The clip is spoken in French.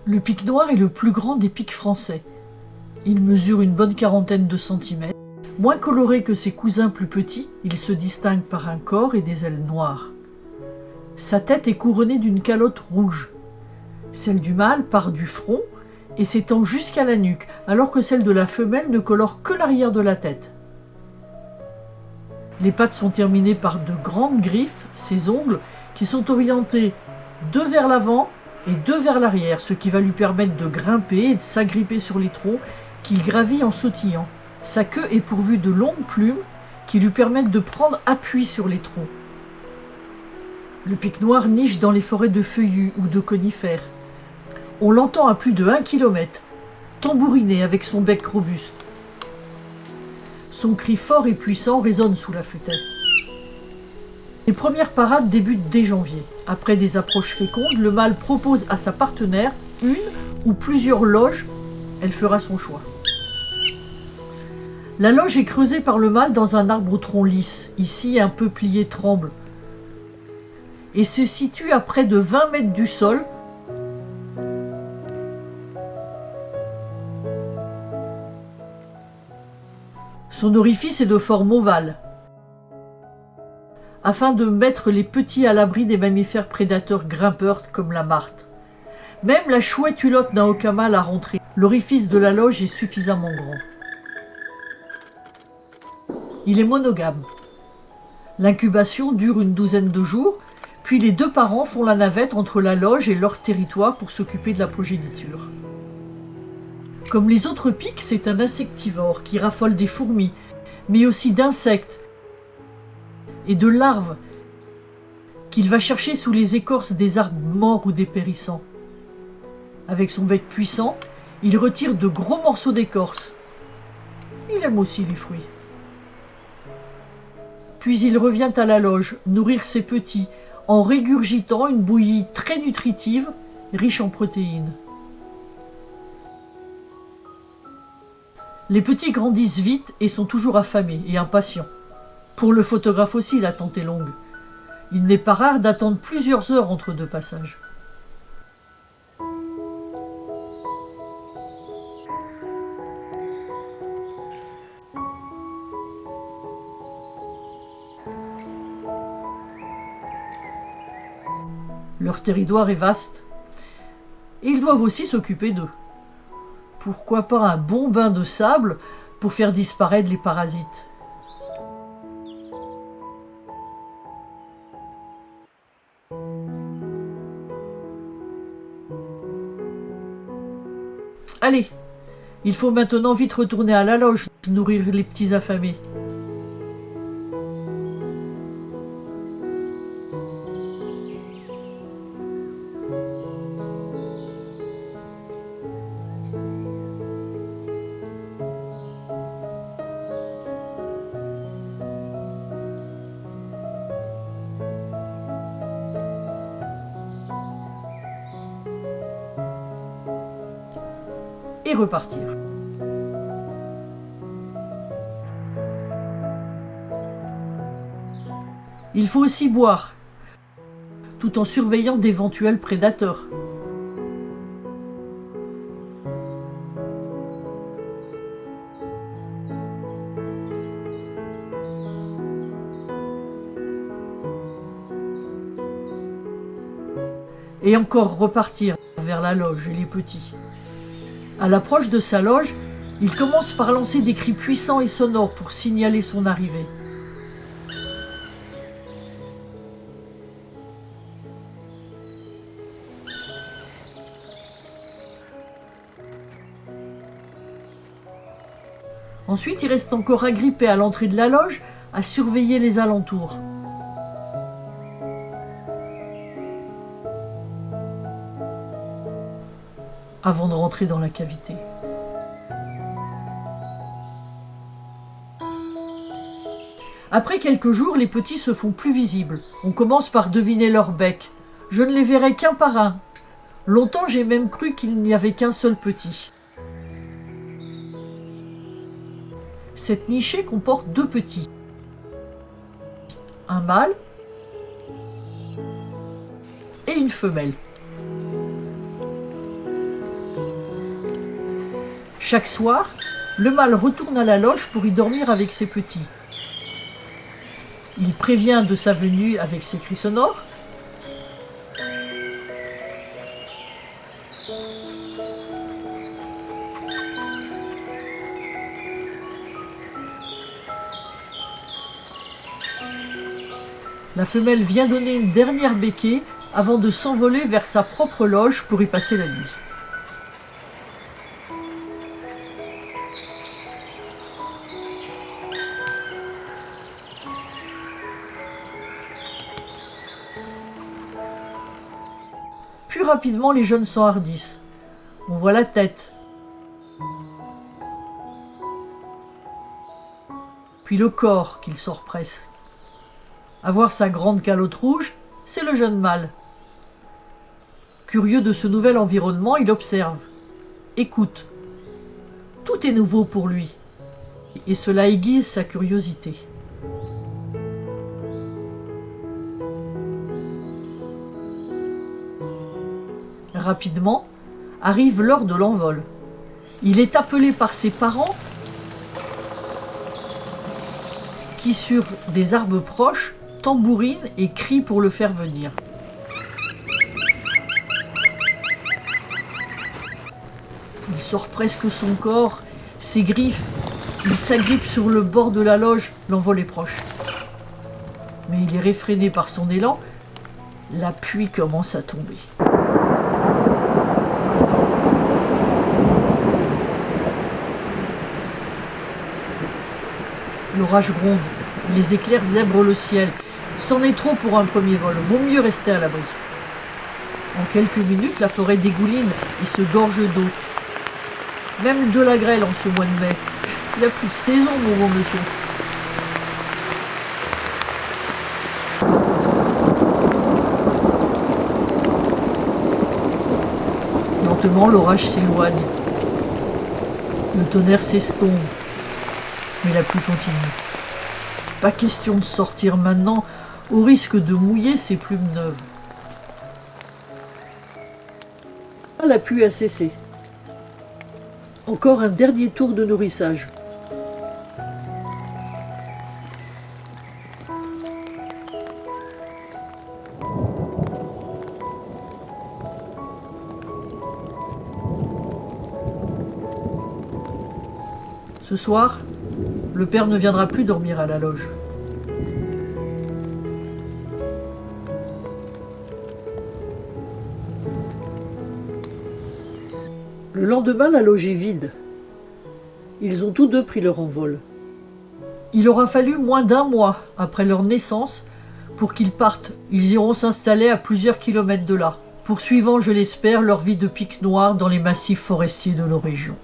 Le pic noir est le plus grand des pics français. Il mesure une bonne quarantaine de centimètres. Moins coloré que ses cousins plus petits, il se distingue par un corps et des ailes noires. Sa tête est couronnée d'une calotte rouge. Celle du mâle part du front et s'étend jusqu'à la nuque, alors que celle de la femelle ne colore que l'arrière de la tête. Les pattes sont terminées par de grandes griffes, ses ongles, qui sont orientés deux vers l'avant et deux vers l'arrière, ce qui va lui permettre de grimper et de s'agripper sur les troncs qu'il gravit en sautillant. Sa queue est pourvue de longues plumes qui lui permettent de prendre appui sur les troncs. Le pic noir niche dans les forêts de feuillus ou de conifères. On l'entend à plus de 1 kilomètre, tambouriner avec son bec robuste. Son cri fort et puissant résonne sous la futaie. Les premières parades débutent dès janvier. Après des approches fécondes, le mâle propose à sa partenaire une ou plusieurs loges. Elle fera son choix. La loge est creusée par le mâle dans un arbre au tronc lisse, ici un peu plié tremble, et se situe à près de 20 mètres du sol. Son orifice est de forme ovale, afin de mettre les petits à l'abri des mammifères prédateurs grimpeurs comme la martre. Même la chouette hulotte n'a aucun mal à rentrer. L'orifice de la loge est suffisamment grand. Il est monogame. L'incubation dure une douzaine de jours, puis les deux parents font la navette entre la loge et leur territoire pour s'occuper de la progéniture. Comme les autres pics, c'est un insectivore qui raffole des fourmis, mais aussi d'insectes et de larves qu'il va chercher sous les écorces des arbres morts ou dépérissants. Avec son bec puissant, il retire de gros morceaux d'écorce. Il aime aussi les fruits. Puis il revient à la loge, nourrir ses petits, en régurgitant une bouillie très nutritive, riche en protéines. Les petits grandissent vite et sont toujours affamés et impatients. Pour le photographe aussi, l'attente est longue. Il n'est pas rare d'attendre plusieurs heures entre deux passages. Leur territoire est vaste et ils doivent aussi s'occuper d'eux. Pourquoi pas un bon bain de sable pour faire disparaître les parasites? Allez, il faut maintenant vite retourner à la loge, nourrir les petits affamés. Et repartir. Il faut aussi boire, tout en surveillant d'éventuels prédateurs. Et encore repartir vers la loge et les petits. À l'approche de sa loge, il commence par lancer des cris puissants et sonores pour signaler son arrivée. Ensuite, il reste encore agrippé à l'entrée de la loge, à surveiller les alentours. Avant de rentrer dans la cavité. Après quelques jours, les petits se font plus visibles. On commence par deviner leur bec. Je ne les verrai qu'un par un. Longtemps, j'ai même cru qu'il n'y avait qu'un seul petit. Cette nichée comporte deux petits. Un mâle et une femelle. Chaque soir, le mâle retourne à la loge pour y dormir avec ses petits. Il prévient de sa venue avec ses cris sonores. La femelle vient donner une dernière becquée avant de s'envoler vers sa propre loge pour y passer la nuit. Plus rapidement, les jeunes s'enhardissent. On voit la tête, puis le corps qu'il sort presque. À voir sa grande calotte rouge, c'est le jeune mâle. Curieux de ce nouvel environnement, il observe, écoute. Tout est nouveau pour lui, et cela aiguise sa curiosité. Rapidement, arrive l'heure de l'envol. Il est appelé par ses parents qui, sur des arbres proches, tambourinent et crient pour le faire venir. Il sort presque son corps, ses griffes, il s'agrippe sur le bord de la loge, l'envol est proche. Mais il est réfréné par son élan, la pluie commence à tomber. L'orage gronde, les éclairs zèbrent le ciel. C'en est trop pour un premier vol, vaut mieux rester à l'abri. En quelques minutes, la forêt dégouline et se gorge d'eau. Même de la grêle en ce mois de mai. Il n'y a plus de saison, mon bon monsieur. Lentement, l'orage s'éloigne. Le tonnerre s'estompe. Mais la pluie continue. Pas question de sortir maintenant, au risque de mouiller ses plumes neuves. La pluie a cessé. Encore un dernier tour de nourrissage. Ce soir, le père ne viendra plus dormir à la loge. Le lendemain, la loge est vide. Ils ont tous deux pris leur envol. Il aura fallu moins d'un mois après leur naissance pour qu'ils partent. Ils iront s'installer à plusieurs kilomètres de là, poursuivant, je l'espère, leur vie de pique noire dans les massifs forestiers de nos régions.